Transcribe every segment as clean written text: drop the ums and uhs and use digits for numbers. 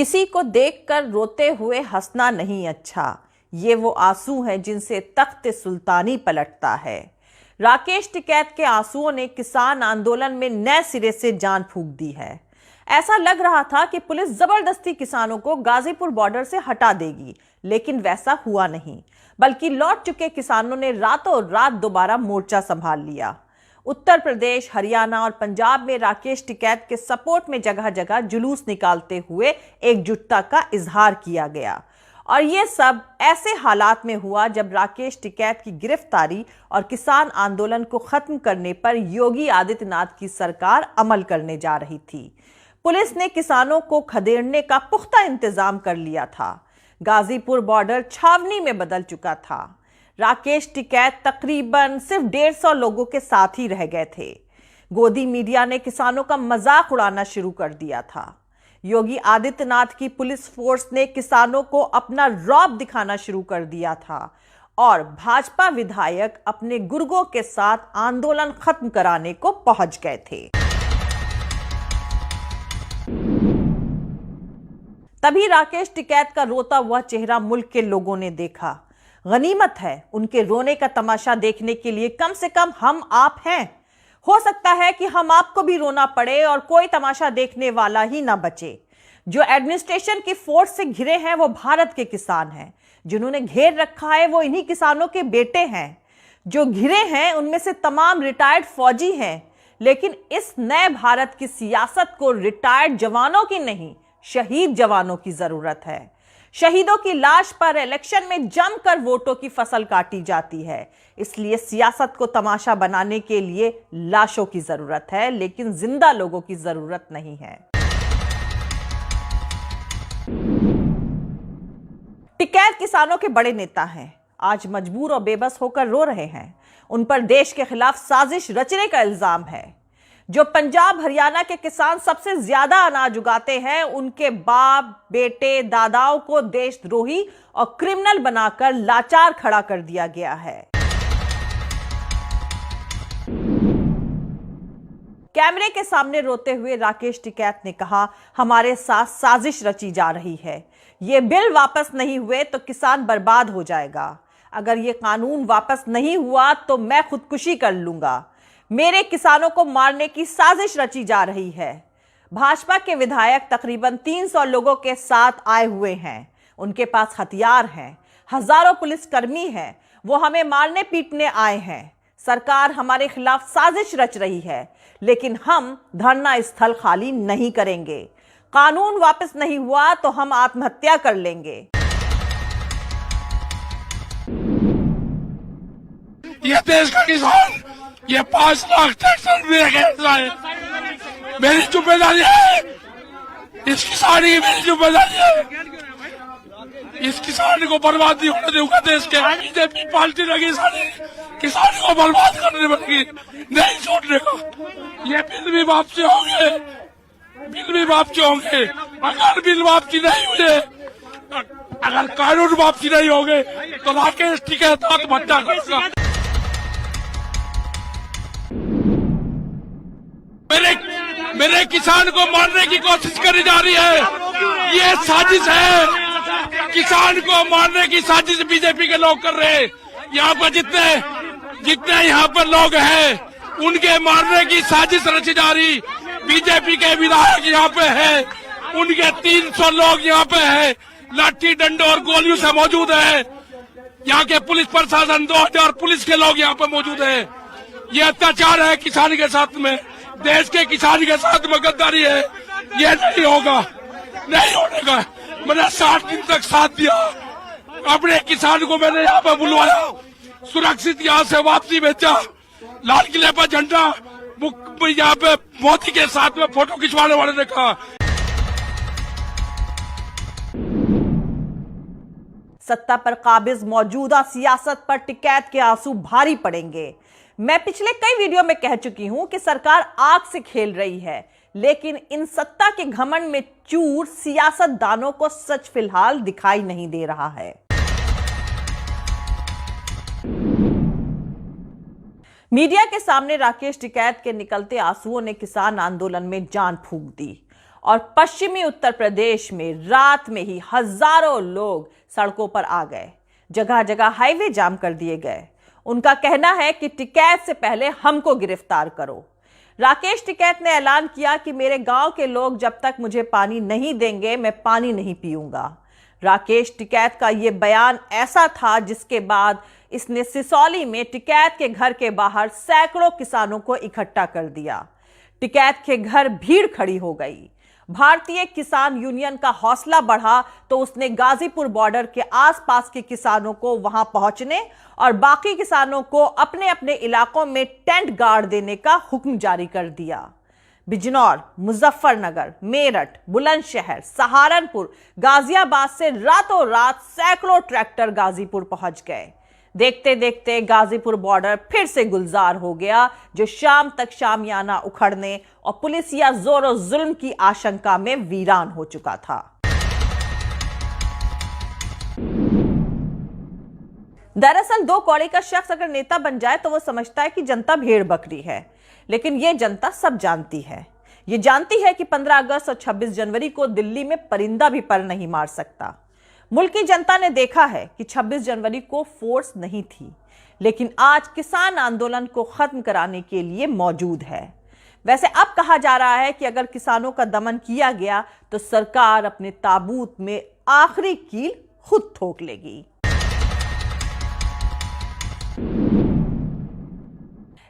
किसी को देखकर रोते हुए हंसना नहीं अच्छा, ये वो आंसू हैं जिनसे तख्त सुल्तानी पलटता है। राकेश टिकैत के आंसुओं ने किसान आंदोलन में नए सिरे से जान फूंक दी है। ऐसा लग रहा था कि पुलिस जबरदस्ती किसानों को गाजीपुर बॉर्डर से हटा देगी, लेकिन वैसा हुआ नहीं, बल्कि लौट चुके किसानों ने रातों रात दोबारा मोर्चा संभाल लिया। उत्तर प्रदेश, हरियाणा और पंजाब में राकेश टिकैत के सपोर्ट में जगह जगह जुलूस निकालते हुए एकजुटता का इजहार किया गया। और ये सब ऐसे हालात में हुआ जब राकेश टिकैत की गिरफ्तारी और किसान आंदोलन को खत्म करने पर योगी आदित्यनाथ की सरकार अमल करने जा रही थी। पुलिस ने किसानों को खदेड़ने का पुख्ता इंतजाम कर लिया था। गाजीपुर बॉर्डर छावनी में बदल चुका था। राकेश टिकैत तकरीबन सिर्फ 150 लोगों के साथ ही रह गए थे। गोदी मीडिया ने किसानों का मजाक उड़ाना शुरू कर दिया था। योगी आदित्यनाथ की पुलिस फोर्स ने किसानों को अपना रौब दिखाना शुरू कर दिया था और भाजपा विधायक अपने गुर्गों के साथ आंदोलन खत्म कराने को पहुंच गए थे। तभी राकेश टिकैत का रोता हुआ चेहरा मुल्क के लोगों ने देखा। गनीमत है उनके रोने का तमाशा देखने के लिए कम से कम हम आप हैं। हो सकता है कि हम आपको भी रोना पड़े और कोई तमाशा देखने वाला ही ना बचे। जो एडमिनिस्ट्रेशन की फोर्स से घिरे हैं वो भारत के किसान हैं। जिन्होंने घेर रखा है वो इन्हीं किसानों के बेटे हैं। जो घिरे हैं उनमें से तमाम रिटायर्ड फौजी हैं। लेकिन इस नए भारत की सियासत को रिटायर्ड जवानों की नहीं, शहीद जवानों की जरूरत है। शहीदों की लाश पर इलेक्शन में जमकर वोटों की फसल काटी जाती है। इसलिए सियासत को तमाशा बनाने के लिए लाशों की जरूरत है, लेकिन जिंदा लोगों की जरूरत नहीं है। टिकैत किसानों के बड़े नेता हैं। आज मजबूर और बेबस होकर रो रहे हैं। उन पर देश के खिलाफ साजिश रचने का इल्जाम है। जो पंजाब हरियाणा के किसान सबसे ज्यादा अनाज उगाते हैं, उनके बाप, बेटे, दादाओं को देशद्रोही और क्रिमिनल बनाकर लाचार खड़ा कर दिया गया है। कैमरे के सामने रोते हुए राकेश टिकैत ने कहा, हमारे साथ साजिश रची जा रही है। ये बिल वापस नहीं हुए तो किसान बर्बाद हो जाएगा। अगर ये कानून वापस नहीं हुआ तो मैं खुदकुशी कर लूंगा। मेरे किसानों को मारने की साजिश रची जा रही है। भाजपा के विधायक तकरीबन 300 लोगों के साथ आए हुए हैं। उनके पास हथियार हैं, हजारों पुलिसकर्मी हैं। वो हमें मारने पीटने आए हैं। सरकार हमारे खिलाफ साजिश रच रही है, लेकिन हम धरना स्थल खाली नहीं करेंगे। कानून वापस नहीं हुआ तो हम आत्महत्या कर लेंगे। ये देश का किसान, ये 5 लाख ट्रैक्टर मेरी जिम्मेदारी है। इस किसान की मेरी जिम्मेदारी है। इस किसान को बर्बाद नहीं होने दूंगा। देश के बीजेपी पार्टी लगी सारी किसान को बर्बाद करने बनेगी, नहीं छोड़ने का। ये बिल भी वापसी होंगे, बिल भी वापसी होंगे। अगर बिल वापसी नहीं हुए, अगर कानून वापसी नहीं होंगे तो राकेश टिकैत आत्महत्या करेगा। मेरे किसान को मारने की कोशिश करी जा रही है। ये साजिश है। किसान को मारने की साजिश बीजेपी के लोग कर रहे हैं। यहाँ पर जितने यहाँ पर लोग हैं, उनके मारने की साजिश रची जा रही। बीजेपी के विधायक यहाँ पे हैं, उनके 300 लोग यहाँ पे हैं, लाठी डंडों और गोलियों से मौजूद है। यहाँ के पुलिस प्रशासन 2000 पुलिस के लोग यहाँ पे मौजूद है। ये अत्याचार है किसान के साथ में, देश के किसान के साथ में गद्दारी है। ये नहीं होगा, नहीं होने का। मैंने 60 दिन तक साथ दिया। अपने किसान को मैंने यहाँ पे बुलवाया, सुरक्षित यहाँ से वापसी भेजा। लाल किले पर झंडा, यहाँ पे मोदी के साथ में फोटो खिंचवाने वाले ने कहा। सत्ता पर काबिज मौजूदा सियासत पर टिकैत के आंसू भारी पड़ेंगे। मैं पिछले कई वीडियो में कह चुकी हूं कि सरकार आग से खेल रही है, लेकिन इन सत्ता के घमंड में चूर सियासतदानों को सच फिलहाल दिखाई नहीं दे रहा है। मीडिया के सामने राकेश टिकैत के निकलते आंसुओं ने किसान आंदोलन में जान फूंक दी और पश्चिमी उत्तर प्रदेश में रात में ही हजारों लोग सड़कों पर आ गए। जगह जगह हाईवे जाम कर दिए गए। उनका कहना है कि टिकैत से पहले हमको गिरफ्तार करो। राकेश टिकैत ने ऐलान किया कि मेरे गांव के लोग जब तक मुझे पानी नहीं देंगे मैं पानी नहीं पीऊंगा। राकेश टिकैत का यह बयान ऐसा था जिसके बाद इसने सिसौली में टिकैत के घर के बाहर सैकड़ों किसानों को इकट्ठा कर दिया। टिकैत के घर भीड़ खड़ी हो गई। भारतीय किसान यूनियन का हौसला बढ़ा तो उसने गाजीपुर बॉर्डर के आसपास के किसानों को वहां पहुंचने और बाकी किसानों को अपने अपने इलाकों में टेंट गाड़ देने का हुक्म जारी कर दिया। बिजनौर, मुजफ्फरनगर, मेरठ, बुलंदशहर, सहारनपुर, गाजियाबाद से रातों रात सैकड़ों ट्रैक्टर गाजीपुर पहुंच गए। देखते देखते गाजीपुर बॉर्डर फिर से गुलजार हो गया, जो शाम तक शामियाना उखड़ने और पुलिसिया जोर जुल्म की आशंका में वीरान हो चुका था। दरअसल दो कौड़ी का शख्स अगर नेता बन जाए तो वो समझता है कि जनता भेड़ बकरी है, लेकिन ये जनता सब जानती है। ये जानती है कि 15 अगस्त और 26 जनवरी को दिल्ली में परिंदा भी पर नहीं मार सकता। मुल्क की जनता ने देखा है कि 26 जनवरी को फोर्स नहीं थी, लेकिन आज किसान आंदोलन को खत्म कराने के लिए मौजूद है। वैसे अब कहा जा रहा है कि अगर किसानों का दमन किया गया तो सरकार अपने ताबूत में आखिरी कील खुद ठोक लेगी।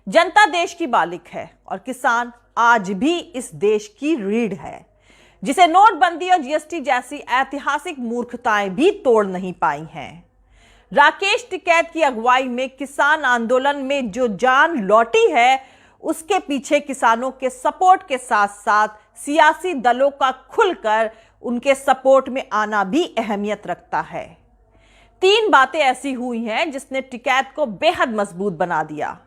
जनता देश की मालिक है और किसान आज भी इस देश की रीढ़ है, जिसे नोटबंदी और जीएसटी जैसी ऐतिहासिक मूर्खताएं भी तोड़ नहीं पाई हैं। राकेश टिकैत की अगुवाई में किसान आंदोलन में जो जान लौटी है, उसके पीछे किसानों के सपोर्ट के साथ साथ सियासी दलों का खुलकर उनके सपोर्ट में आना भी अहमियत रखता है। 3 बातें ऐसी हुई हैं जिसने टिकैत को बेहद मजबूत बना दिया।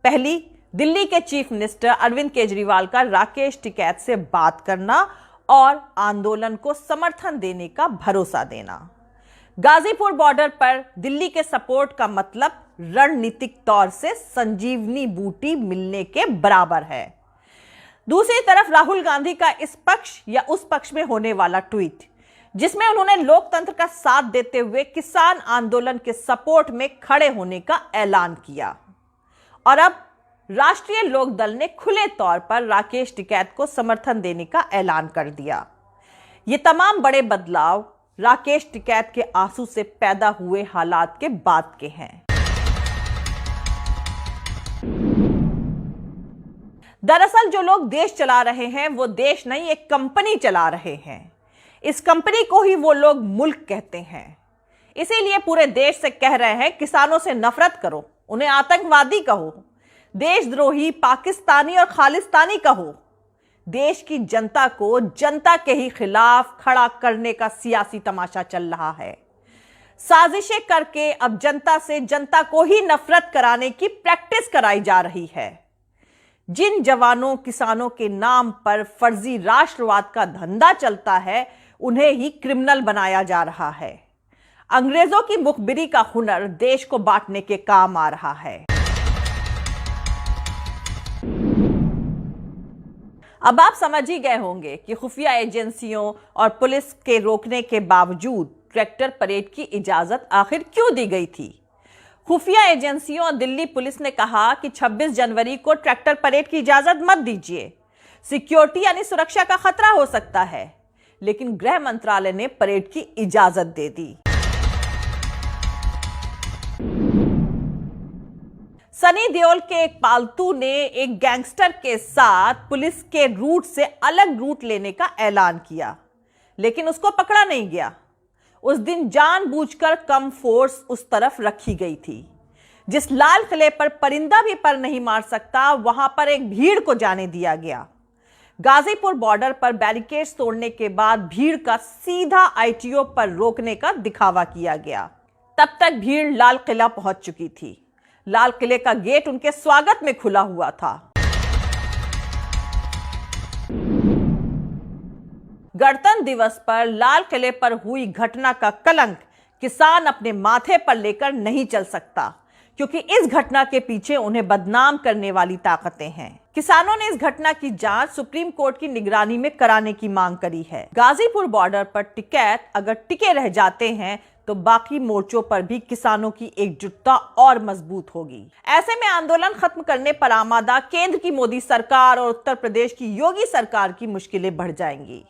पहली, दिल्ली के चीफ मिनिस्टर अरविंद केजरीवाल का राकेश टिकैत से बात करना और आंदोलन को समर्थन देने का भरोसा देना। गाजीपुर बॉर्डर पर दिल्ली के सपोर्ट का मतलब रणनीतिक तौर से संजीवनी बूटी मिलने के बराबर है। दूसरी तरफ राहुल गांधी का इस पक्ष या उस पक्ष में होने वाला ट्वीट, जिसमें उन्होंने लोकतंत्र का साथ देते हुए किसान आंदोलन के सपोर्ट में खड़े होने का ऐलान किया। और अब राष्ट्रीय लोक दल ने खुले तौर पर राकेश टिकैत को समर्थन देने का ऐलान कर दिया। ये तमाम बड़े बदलाव राकेश टिकैत के आंसू से पैदा हुए हालात के बाद के हैं। दरअसल जो लोग देश चला रहे हैं वो देश नहीं, एक कंपनी चला रहे हैं। इस कंपनी को ही वो लोग मुल्क कहते हैं। इसीलिए पूरे देश से कह रहे हैं किसानों से नफरत करो, उन्हें आतंकवादी कहो, देशद्रोही, पाकिस्तानी और खालिस्तानी कहो। देश की जनता को जनता के ही खिलाफ खड़ा करने का सियासी तमाशा चल रहा है। साजिशें करके अब जनता से जनता को ही नफरत कराने की प्रैक्टिस कराई जा रही है। जिन जवानों किसानों के नाम पर फर्जी राष्ट्रवाद का धंधा चलता है, उन्हें ही क्रिमिनल बनाया जा रहा है। अंग्रेजों की मुखबिरी का हुनर देश को बांटने के काम आ रहा है। अब आप समझ ही गए होंगे कि खुफिया एजेंसियों और पुलिस के रोकने के बावजूद ट्रैक्टर परेड की इजाजत आखिर क्यों दी गई थी? खुफिया एजेंसियों और दिल्ली पुलिस ने कहा कि 26 जनवरी को ट्रैक्टर परेड की इजाजत मत दीजिए, सिक्योरिटी यानी सुरक्षा का खतरा हो सकता है। लेकिन गृह मंत्रालय ने परेड की इजाजत दे दी। सनी देओल के एक पालतू ने एक गैंगस्टर के साथ पुलिस के रूट से अलग रूट लेने का ऐलान किया, लेकिन उसको पकड़ा नहीं गया। उस दिन जानबूझकर कम फोर्स उस तरफ रखी गई थी। जिस लाल किले पर परिंदा भी पर नहीं मार सकता, वहां पर एक भीड़ को जाने दिया गया। गाजीपुर बॉर्डर पर बैरिकेड्स तोड़ने के बाद भीड़ का सीधा आईटीओ पर रोकने का दिखावा किया गया। तब तक भीड़ लाल किला पहुंच चुकी थी। लाल किले का गेट उनके स्वागत में खुला हुआ था। गणतंत्र दिवस पर लाल किले पर हुई घटना का कलंक किसान अपने माथे पर लेकर नहीं चल सकता, क्योंकि इस घटना के पीछे उन्हें बदनाम करने वाली ताकतें हैं। किसानों ने इस घटना की जांच सुप्रीम कोर्ट की निगरानी में कराने की मांग करी है। गाजीपुर बॉर्डर पर टिकैत अगर टिके रह जाते हैं तो बाकी मोर्चों पर भी किसानों की एकजुटता और मजबूत होगी। ऐसे में आंदोलन खत्म करने पर आमादा केंद्र की मोदी सरकार और उत्तर प्रदेश की योगी सरकार की मुश्किलें बढ़ जाएंगी।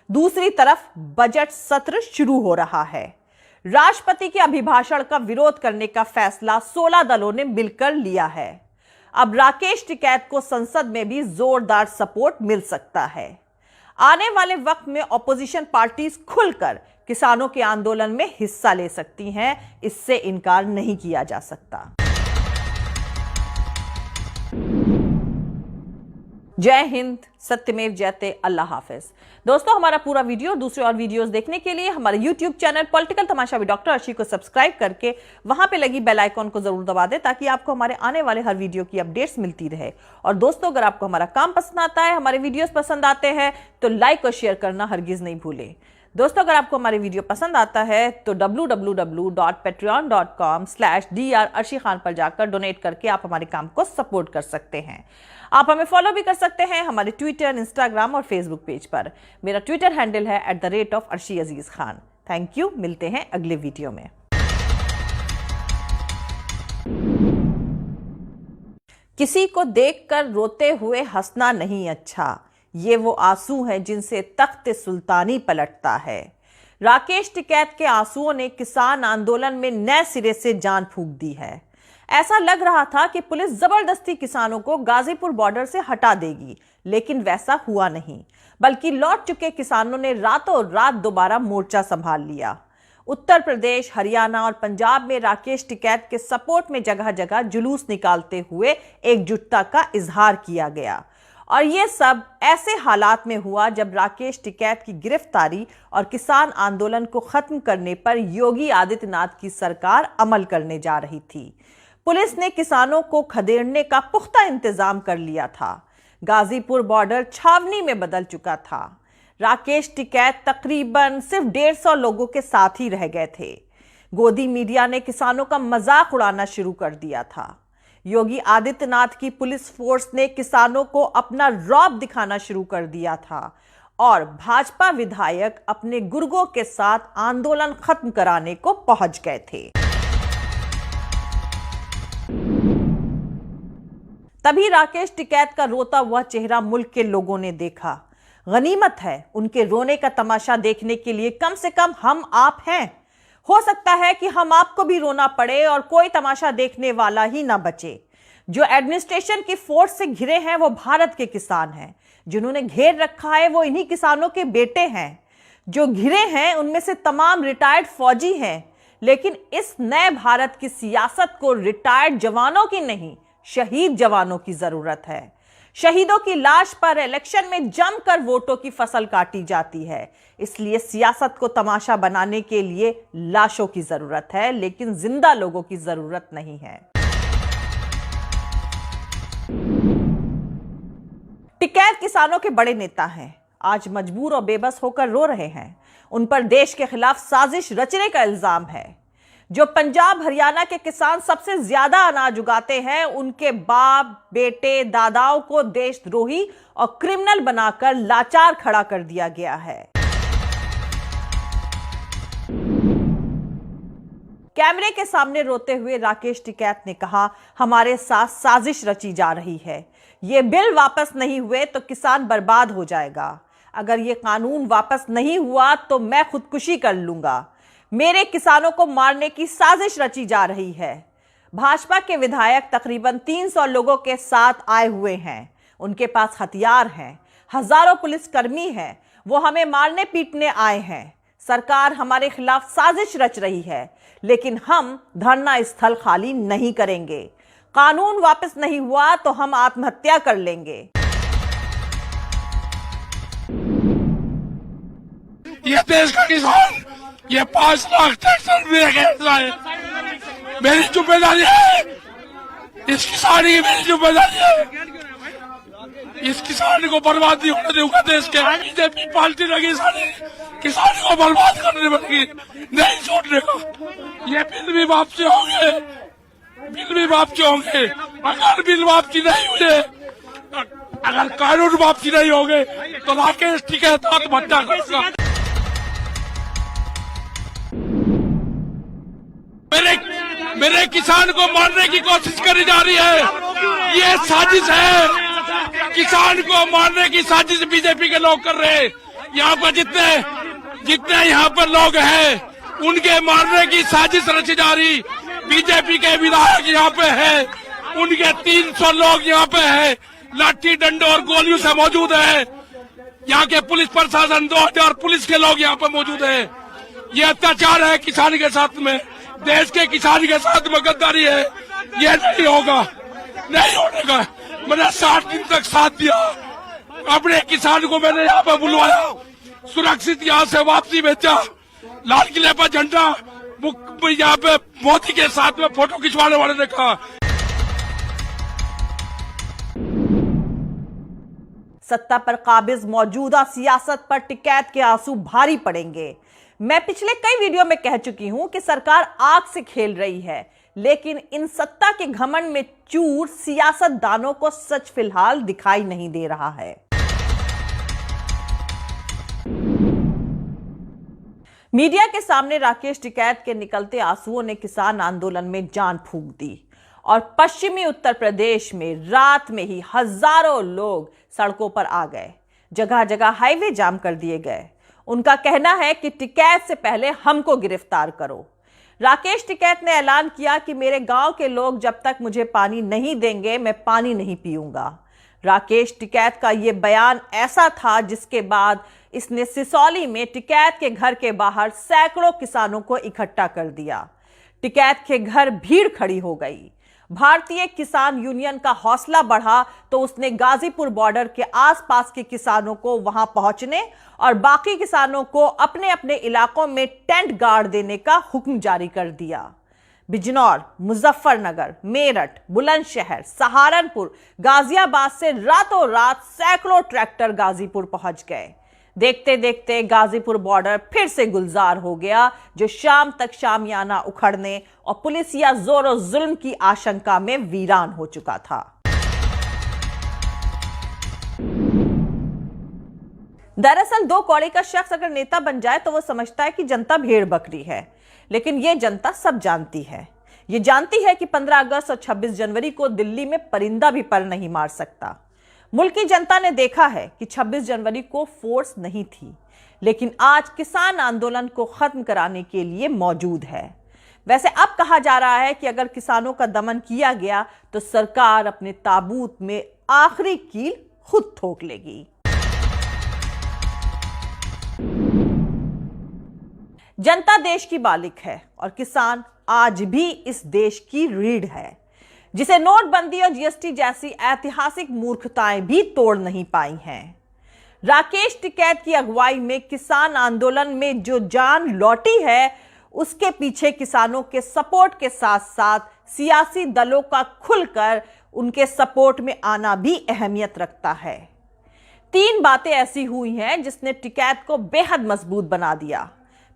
दूसरी तरफ बजट सत्र शुरू हो रहा है। राष्ट्रपति के अभिभाषण का विरोध करने का फैसला 16 दलों ने मिलकर लिया है। अब राकेश टिकैत को संसद में भी जोरदार सपोर्ट मिल सकता है। आने वाले वक्त में ऑपोजिशन पार्टीज खुलकर किसानों के आंदोलन में हिस्सा ले सकती हैं, इससे इनकार नहीं किया जा सकता। जय हिंद, सत्यमेव जयते, अल्लाह हाफिज। दोस्तों, हमारा पूरा वीडियो दूसरे और वीडियोस देखने के लिए हमारे YouTube channel political Tamasha with doctor Arshi को सब्सक्राइब करके वहां पे लगी बेल आइकॉन को जरूर दबा दें ताकि आपको हमारे आने वाले हर वीडियो की अपडेट्स मिलती रहे। और दोस्तों, अगर आपको हमारा काम पसंद आता है, हमारे वीडियोस पसंद आते हैं तो लाइक और शेयर करना हरगिज नहीं भूलें। दोस्तों, अगर आपको हमारे वीडियो पसंद आता है तो www.patreon.com/dr अर्शी खान पर जाकर डोनेट करके आप हमारे काम को सपोर्ट कर सकते हैं। आप हमें फॉलो भी कर सकते हैं हमारे ट्विटर, इंस्टाग्राम और फेसबुक पेज पर। मेरा ट्विटर हैंडल है @अर्शी अजीज खान। थैंक यू, मिलते हैं अगले वीडियो में। किसी को देखकर रोते हुए हंसना नहीं अच्छा, ये वो आंसू हैं जिनसे तख्त सुल्तानी पलटता है। राकेश टिकैत के आंसुओं ने किसान आंदोलन में नए सिरे से जान फूंक दी है। ऐसा लग रहा था कि पुलिस जबरदस्ती किसानों को गाजीपुर बॉर्डर से हटा देगी, लेकिन वैसा हुआ नहीं, बल्कि लौट चुके किसानों ने रातों रात दोबारा मोर्चा संभाल लिया। उत्तर प्रदेश, हरियाणा और पंजाब में राकेश टिकैत के सपोर्ट में जगह जगह जुलूस निकालते हुए एकजुटता का इजहार किया गया। और ये सब ऐसे हालात में हुआ जब राकेश टिकैत की गिरफ्तारी और किसान आंदोलन को खत्म करने पर योगी आदित्यनाथ की सरकार अमल करने जा रही थी। पुलिस ने किसानों को खदेड़ने का पुख्ता इंतजाम कर लिया था। गाजीपुर बॉर्डर छावनी में बदल चुका था। राकेश टिकैत तकरीबन सिर्फ 150 लोगों के साथ ही रह गए थे। गोदी मीडिया ने किसानों का मजाक उड़ाना शुरू कर दिया था। योगी आदित्यनाथ की पुलिस फोर्स ने किसानों को अपना रौब दिखाना शुरू कर दिया था और भाजपा विधायक अपने गुर्गों के साथ आंदोलन खत्म कराने को पहुंच गए थे। तभी राकेश टिकैत का रोता हुआ चेहरा मुल्क के लोगों ने देखा। गनीमत है, उनके रोने का तमाशा देखने के लिए कम से कम हम आप हैं। हो सकता है कि हम आपको भी रोना पड़े और कोई तमाशा देखने वाला ही ना बचे। जो एडमिनिस्ट्रेशन की फोर्स से घिरे हैं वो भारत के किसान हैं। जिन्होंने घेर रखा है वो इन्हीं किसानों के बेटे हैं। जो घिरे हैं उनमें से तमाम रिटायर्ड फौजी हैं। लेकिन इस नए भारत की सियासत को रिटायर्ड जवानों की नहीं, शहीद जवानों की जरूरत है। शहीदों की लाश पर इलेक्शन में जमकर वोटों की फसल काटी जाती है। इसलिए सियासत को तमाशा बनाने के लिए लाशों की जरूरत है, लेकिन जिंदा लोगों की जरूरत नहीं है। टिकैत किसानों के बड़े नेता हैं। आज मजबूर और बेबस होकर रो रहे हैं। उन पर देश के खिलाफ साजिश रचने का इल्जाम है। जो पंजाब हरियाणा के किसान सबसे ज्यादा अनाज उगाते हैं, उनके बाप, बेटे, दादाओं को देशद्रोही और क्रिमिनल बनाकर लाचार खड़ा कर दिया गया है। कैमरे के सामने रोते हुए राकेश टिकैत ने कहा, हमारे साथ साजिश रची जा रही है। ये बिल वापस नहीं हुए तो किसान बर्बाद हो जाएगा। अगर ये कानून वापस नहीं हुआ तो मैं खुदकुशी कर लूंगा। मेरे किसानों को मारने की साजिश रची जा रही है। भाजपा के विधायक तकरीबन 300 लोगों के साथ आए हुए हैं। उनके पास हथियार हैं, हजारों पुलिसकर्मी हैं। वो हमें मारने पीटने आए हैं। सरकार हमारे खिलाफ साजिश रच रही है, लेकिन हम धरना स्थल खाली नहीं करेंगे। कानून वापस नहीं हुआ तो हम आत्महत्या कर लेंगे। ये देश का किसान, ये 5 लाख ट्रैक्टर मेरी जिम्मेदारी है। इस किसान की मेरी जिम्मेदारी है। इस किसान को बर्बाद नहीं होने दूंगा। देश के बीजेपी पार्टी लगी सारी किसान को बर्बाद करने लगी, नहीं छोड़ने का। ये बिल भी वापसी होंगे, बिल भी वापसी होंगे। अगर बिल वापसी नहीं हुए, अगर कानून वापसी नहीं होंगे तो राकेश टिकैत आत्महत्या करेगा। मेरे किसान को मारने की कोशिश करी जा रही है। ये साजिश है, किसान को मारने की साजिश बीजेपी के लोग कर रहे हैं। यहाँ पर जितने यहाँ पर लोग हैं उनके मारने की साजिश रची जा रही। बीजेपी के विधायक यहाँ पे है, उनके 300 लोग यहाँ पे है, लाठी डंडों और गोलियों से मौजूद है। यहाँ के पुलिस प्रशासन 2000 पुलिस के लोग यहाँ पे मौजूद है। ये अत्याचार है किसान के साथ में, देश के किसान के साथ में गद्दारी है। ये नहीं होगा, नहीं होने का। मैंने 60 दिन तक साथ दिया, अपने किसान को मैंने यहाँ पे बुलवाया, सुरक्षित यहाँ से वापसी भेजा। लाल किले पर झंडा यहाँ पे मोदी के साथ में फोटो खिंचवाने वाले ने कहा। सत्ता पर काबिज मौजूदा सियासत पर टिकैत के आंसू भारी पड़ेंगे। मैं पिछले कई वीडियो में कह चुकी हूं कि सरकार आग से खेल रही है, लेकिन इन सत्ता के घमंड में चूर सियासतदानों को सच फिलहाल दिखाई नहीं दे रहा है। मीडिया के सामने राकेश टिकैत के निकलते आंसुओं ने किसान आंदोलन में जान फूंक दी और पश्चिमी उत्तर प्रदेश में रात में ही हजारों लोग सड़कों पर आ गए। जगह जगह हाईवे जाम कर दिए गए। उनका कहना है कि टिकैत से पहले हमको गिरफ्तार करो। राकेश टिकैत ने ऐलान किया कि मेरे गांव के लोग जब तक मुझे पानी नहीं देंगे मैं पानी नहीं पीऊंगा। राकेश टिकैत का यह बयान ऐसा था जिसके बाद इसने सिसौली में टिकैत के घर के बाहर सैकड़ों किसानों को इकट्ठा कर दिया। टिकैत के घर भीड़ खड़ी हो गई। भारतीय किसान यूनियन का हौसला बढ़ा तो उसने गाजीपुर बॉर्डर के आसपास के किसानों को वहां पहुंचने और बाकी किसानों को अपने अपने इलाकों में टेंट गाड़ देने का हुक्म जारी कर दिया। बिजनौर, मुजफ्फरनगर, मेरठ, बुलंदशहर, सहारनपुर, गाजियाबाद से रातों रात सैकड़ों ट्रैक्टर गाजीपुर पहुंच गए। देखते देखते गाजीपुर बॉर्डर फिर से गुलजार हो गया, जो शाम तक शामियाना उखड़ने और पुलिसिया जोर जुल्म की आशंका में वीरान हो चुका था। दरअसल दो कौड़ी का शख्स अगर नेता बन जाए तो वो समझता है कि जनता भेड़ बकरी है, लेकिन ये जनता सब जानती है। ये जानती है कि 15 अगस्त और 26 जनवरी को दिल्ली में परिंदा भी पर नहीं मार सकता। मुल्क की जनता ने देखा है कि 26 जनवरी को फोर्स नहीं थी, लेकिन आज किसान आंदोलन को खत्म कराने के लिए मौजूद है। वैसे अब कहा जा रहा है कि अगर किसानों का दमन किया गया तो सरकार अपने ताबूत में आखिरी कील खुद ठोक लेगी। जनता देश की मालिक है और किसान आज भी इस देश की रीढ़ है, जिसे नोटबंदी और जीएसटी जैसी ऐतिहासिक मूर्खताएं भी तोड़ नहीं पाई हैं। राकेश टिकैत की अगुवाई में किसान आंदोलन में जो जान लौटी है, उसके पीछे किसानों के सपोर्ट के साथ साथ सियासी दलों का खुलकर उनके सपोर्ट में आना भी अहमियत रखता है। 3 बातें ऐसी हुई हैं जिसने टिकैत को बेहद मजबूत बना दिया।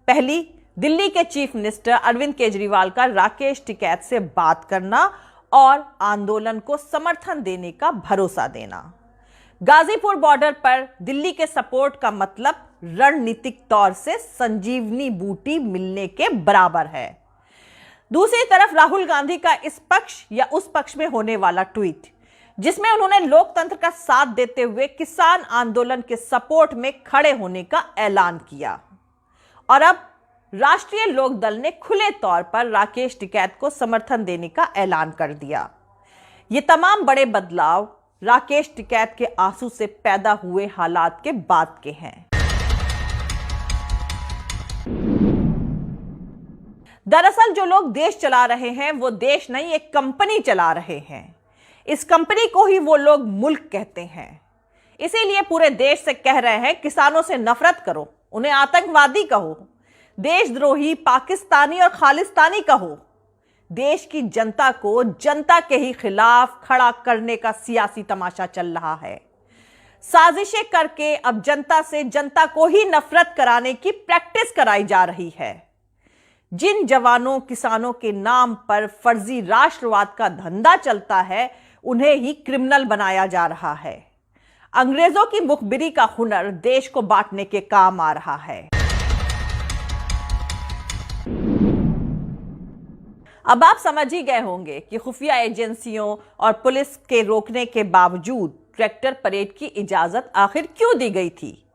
पहली, दिल्ली के चीफ मिनिस्टर अरविंद केजरीवाल का राकेश टिकैत से बात करना और आंदोलन को समर्थन देने का भरोसा देना। गाजीपुर बॉर्डर पर दिल्ली के सपोर्ट का मतलब रणनीतिक तौर से संजीवनी बूटी मिलने के बराबर है। दूसरी तरफ राहुल गांधी का इस पक्ष या उस पक्ष में होने वाला ट्वीट, जिसमें उन्होंने लोकतंत्र का साथ देते हुए किसान आंदोलन के सपोर्ट में खड़े होने का ऐलान किया। और अब राष्ट्रीय लोकदल ने खुले तौर पर राकेश टिकैत को समर्थन देने का ऐलान कर दिया। ये तमाम बड़े बदलाव राकेश टिकैत के आंसू से पैदा हुए हालात के बाद के हैं। दरअसल जो लोग देश चला रहे हैं वो देश नहीं, एक कंपनी चला रहे हैं। इस कंपनी को ही वो लोग मुल्क कहते हैं। इसीलिए पूरे देश से कह रहे हैं किसानों से नफरत करो, उन्हें आतंकवादी कहो, देशद्रोही, पाकिस्तानी और खालिस्तानी कहो। देश की जनता को जनता के ही खिलाफ खड़ा करने का सियासी तमाशा चल रहा है। साजिशें करके अब जनता से जनता को ही नफरत कराने की प्रैक्टिस कराई जा रही है। जिन जवानों किसानों के नाम पर फर्जी राष्ट्रवाद का धंधा चलता है, उन्हें ही क्रिमिनल बनाया जा रहा है। अंग्रेजों की मुखबिरी का हुनर देश को बांटने के काम आ रहा है। अब आप समझ ही गए होंगे कि खुफिया एजेंसियों और पुलिस के रोकने के बावजूद ट्रैक्टर परेड की इजाजत आखिर क्यों दी गई थी।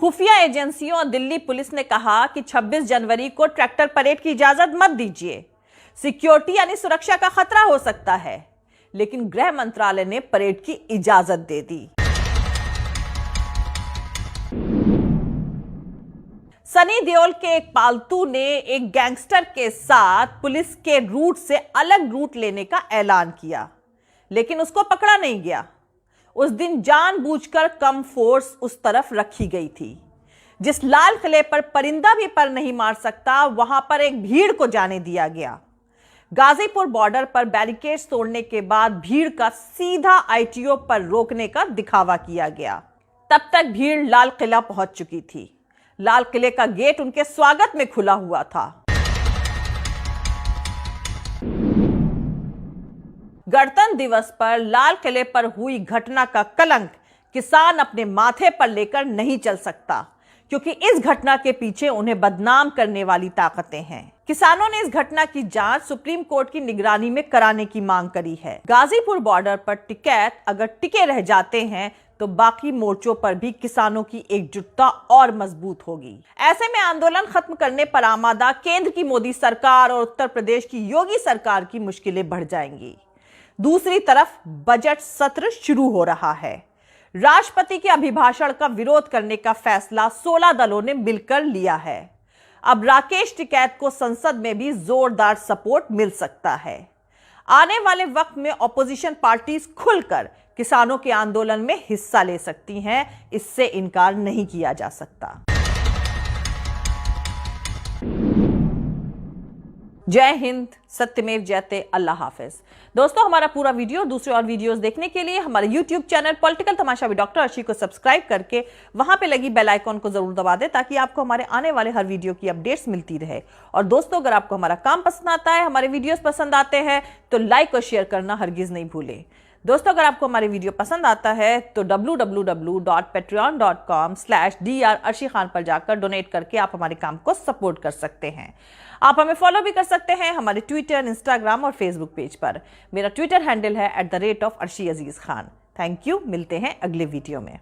खुफिया एजेंसियों और दिल्ली पुलिस ने कहा कि 26 जनवरी को ट्रैक्टर परेड की इजाजत मत दीजिए, सिक्योरिटी यानी सुरक्षा का खतरा हो सकता है। लेकिन गृह मंत्रालय ने परेड की इजाजत दे दी। सनी देओल के एक पालतू ने एक गैंगस्टर के साथ पुलिस के रूट से अलग रूट लेने का ऐलान किया, लेकिन उसको पकड़ा नहीं गया। उस दिन जानबूझकर कम फोर्स उस तरफ रखी गई थी। जिस लाल किले पर परिंदा भी पर नहीं मार सकता, वहां पर एक भीड़ को जाने दिया गया। गाजीपुर बॉर्डर पर बैरिकेड्स तोड़ने के बाद भीड़ का सीधा आईटीओ पर रोकने का दिखावा किया गया। तब तक भीड़ लाल किला पहुंच चुकी थी। लाल किले का गेट उनके स्वागत में खुला हुआ था। गणतंत्र दिवस पर लाल किले पर हुई घटना का कलंक किसान अपने माथे पर लेकर नहीं चल सकता, क्योंकि इस घटना के पीछे उन्हें बदनाम करने वाली ताकतें हैं। किसानों ने इस घटना की जांच सुप्रीम कोर्ट की निगरानी में कराने की मांग करी है। गाजीपुर बॉर्डर पर टिकैत अगर टिके रह जाते हैं तो बाकी मोर्चों पर भी किसानों की एकजुटता और मजबूत होगी। ऐसे में आंदोलन खत्म करने पर आमादा केंद्र की मोदी सरकार और उत्तर प्रदेश की योगी सरकार की मुश्किलें बढ़ जाएंगी। दूसरी तरफ बजट सत्र शुरू हो रहा है। राष्ट्रपति के अभिभाषण का विरोध करने का फैसला 16 दलों ने मिलकर लिया है। अब राकेश टिकैत को संसद में भी जोरदार सपोर्ट मिल सकता है। आने वाले वक्त में ऑपोजिशन पार्टीज खुलकर किसानों के आंदोलन में हिस्सा ले सकती हैं, इससे इनकार नहीं किया जा सकता। जय हिंद, सत्यमेव जयते, अल्लाह हाफिज। दोस्तों, हमारा पूरा वीडियो दूसरे और वीडियोस देखने के लिए हमारे YouTube channel political Tamasha with doctor Arshi को सब्सक्राइब करके वहां पे लगी बेल आइकॉन को जरूर दबा दें, ताकि आपको हमारे आने वाले हर वीडियो की अपडेट्स मिलती रहे। और दोस्तों, अगर आपको हमारा काम पसंद आता है, हमारे वीडियोस पसंद आते हैं, तो लाइक और शेयर करना हरगिज नहीं भूलें। दोस्तों, अगर आपको हमारी वीडियो पसंद आता है तो www.patreon.com/dr अर्शी खान पर जाकर डोनेट करके आप हमारे काम को सपोर्ट कर सकते हैं। आप हमें फॉलो भी कर सकते हैं हमारे ट्विटर, इंस्टाग्राम और फेसबुक पेज पर। मेरा ट्विटर हैंडल है @arshi Aziz Khan. Thank you. मिलते हैं अगले वीडियो में।